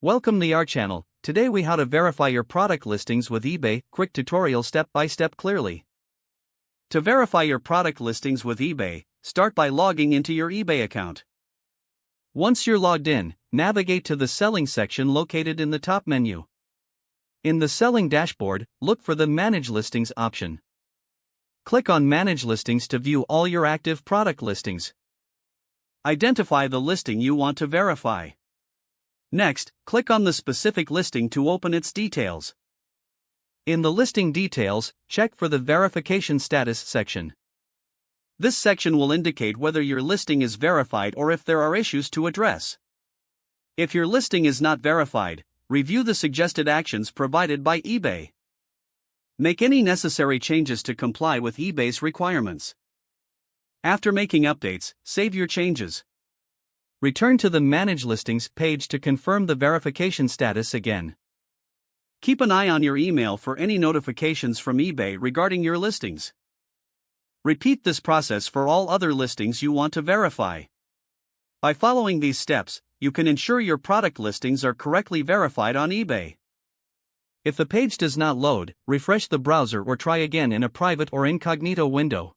Welcome to our channel. Today we how to verify your product listings with eBay. Quick tutorial step by step clearly. To verify your product listings with eBay, start by logging into your eBay account. Once you're logged in, navigate to the Selling section located in the top menu. In the Selling dashboard, look for the Manage Listings option. Click on Manage Listings to view all your active product listings. Identify the listing you want to verify. Next, click on the specific listing to open its details. In the listing details, check for the Verification Status section. This section will indicate whether your listing is verified or if there are issues to address. If your listing is not verified, review the suggested actions provided by eBay. Make any necessary changes to comply with eBay's requirements. After making updates, save your changes. Return to the Manage Listings page to confirm the verification status again. Keep an eye on your email for any notifications from eBay regarding your listings. Repeat this process for all other listings you want to verify. By following these steps, you can ensure your product listings are correctly verified on eBay. If the page does not load, refresh the browser or try again in a private or incognito window.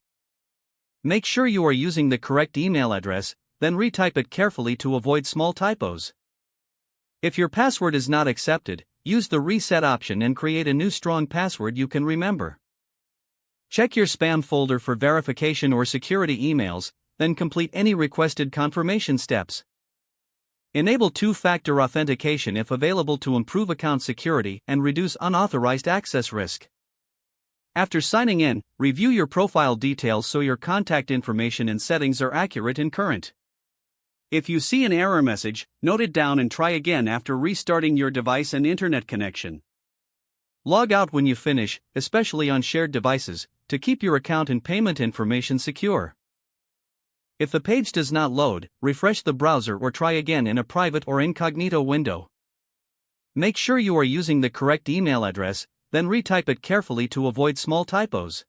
Make sure you are using the correct email address, then retype it carefully to avoid small typos. If your password is not accepted, use the Reset option and create a new strong password you can remember. Check your spam folder for verification or security emails, then complete any requested confirmation steps. Enable two-factor authentication if available to improve account security and reduce unauthorized access risk. After signing in, review your profile details so your contact information and settings are accurate and current. If you see an error message, note it down and try again after restarting your device and internet connection. Log out when you finish, especially on shared devices, to keep your account and payment information secure. If the page does not load, refresh the browser or try again in a private or incognito window. Make sure you are using the correct email address, then retype it carefully to avoid small typos.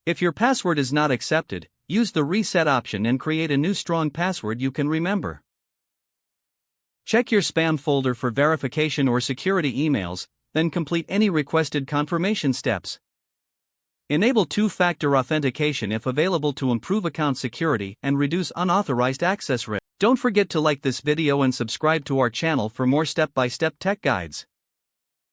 If your password is not accepted, use the Reset option and create a new strong password you can remember. Check your spam folder for verification or security emails, then complete any requested confirmation steps. Enable two-factor authentication if available to improve account security and reduce unauthorized access risk. Don't forget to like this video and subscribe to our channel for more step-by-step tech guides.